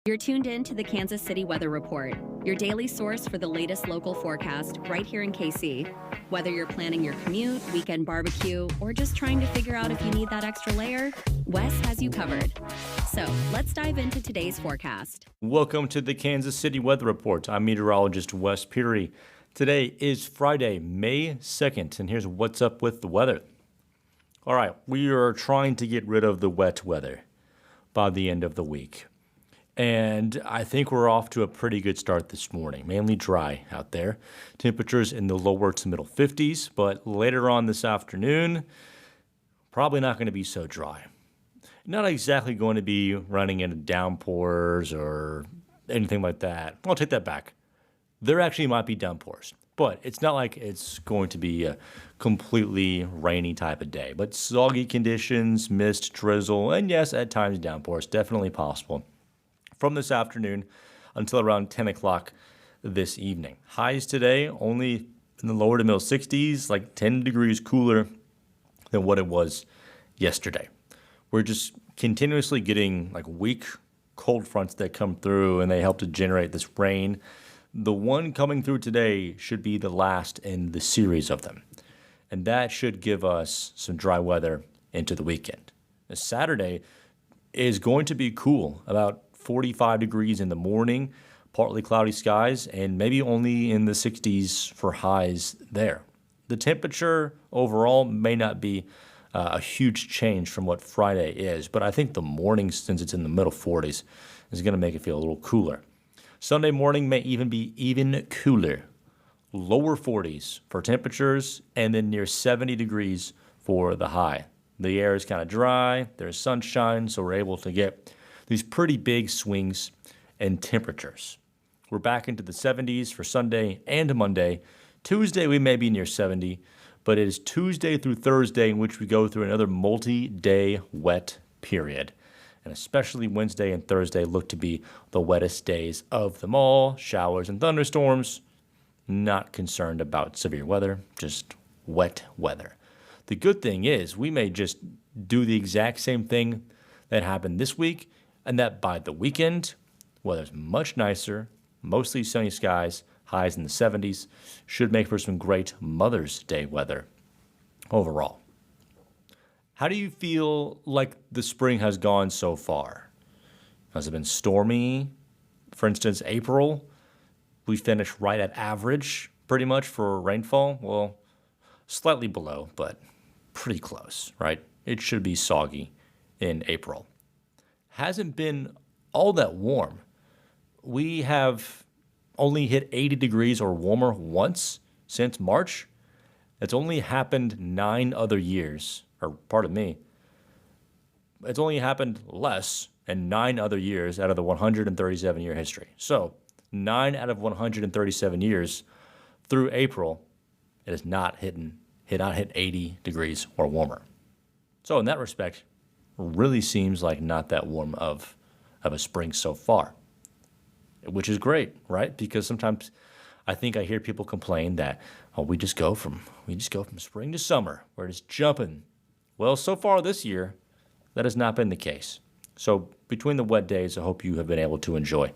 You're tuned in to the Kansas City Weather Report, your daily source for the latest local forecast right here in KC. Whether you're planning your commute, weekend barbecue, or just trying to figure out if you need that extra layer, Wes has you covered. So let's dive into today's forecast. Welcome to the Kansas City Weather Report. I'm meteorologist Wes Petery. Today is Friday, May 2nd, and here's what's up with the weather. All right, we are trying to get rid of the wet weather by the end of the week. And I think we're off to a pretty good start this morning, mainly dry out there. Temperatures in the lower to middle 50s, but later on this afternoon, probably not going to be so dry. Not exactly going to be running into downpours or anything like that. I'll take that back. There actually might be downpours, but it's not like it's going to be a completely rainy type of day. But soggy conditions, mist, drizzle, and yes, at times downpours, definitely possible from this afternoon until around 10 o'clock this evening. Highs today only in the lower to middle 60s, like 10 degrees cooler than what it was yesterday. We're just continuously getting like weak cold fronts that come through and they help to generate this rain. The one coming through today should be the last in the series of them. And that should give us some dry weather into the weekend. Saturday is going to be cool, about 45 degrees in the morning, partly cloudy skies, and maybe only in the 60s for highs there. The temperature overall may not be a huge change from what Friday is, but I think the morning, since it's in the middle 40s, is going to make it feel a little cooler. Sunday morning may even be even cooler. Lower 40s for temperatures, and then near 70 degrees for the high. The air is kind of dry, there's sunshine, so we're able to get these pretty big swings in temperatures. We're back into the 70s for Sunday and Monday. Tuesday we may be near 70, but it is Tuesday through Thursday in which we go through another multi-day wet period. And especially Wednesday and Thursday look to be the wettest days of them all. Showers and thunderstorms. Not concerned about severe weather, just wet weather. The good thing is we may just do the exact same thing that happened this week, and that by the weekend, weather's much nicer, mostly sunny skies, highs in the 70s, should make for some great Mother's Day weather overall. How do you feel like the spring has gone so far? Has it been stormy? For instance, April, we finished right at average pretty much for rainfall. Well, slightly below, but pretty close, right? It should be soggy in April. Hasn't been all that warm. We have only hit 80 degrees or warmer once since March. It's only happened 9 other years, or pardon me, it's only happened less in 9 other years out of the 137-year history. So 9 out of 137 years through April, it has not hit 80 degrees or warmer. So in that respect, really seems like not that warm of a spring so far, which is great, right? Because sometimes I think I hear people complain that we just go from spring to summer, we're just jumping. Well, so far this year, that has not been the case. So between the wet days, I hope you have been able to enjoy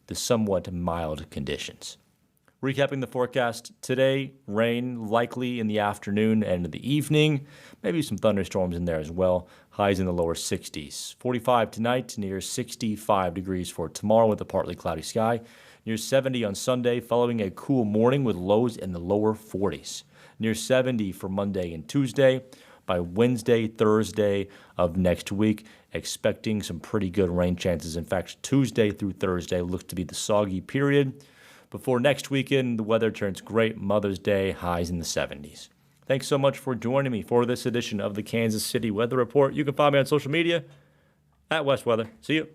the somewhat mild conditions. Recapping the forecast today, rain likely in the afternoon and in the evening, maybe some thunderstorms in there as well. Highs in the lower 60s. 45 tonight, near 65 degrees for tomorrow with a partly cloudy sky. Near 70 on Sunday, following a cool morning with lows in the lower 40s. Near 70 for Monday and Tuesday. By Wednesday, Thursday of next week, expecting some pretty good rain chances. In fact, Tuesday through Thursday looks to be the soggy period. Before next weekend, the weather turns great. Mother's Day, highs in the 70s. Thanks so much for joining me for this edition of the Kansas City Weather Report. You can follow me on social media at Wes Weather. See you.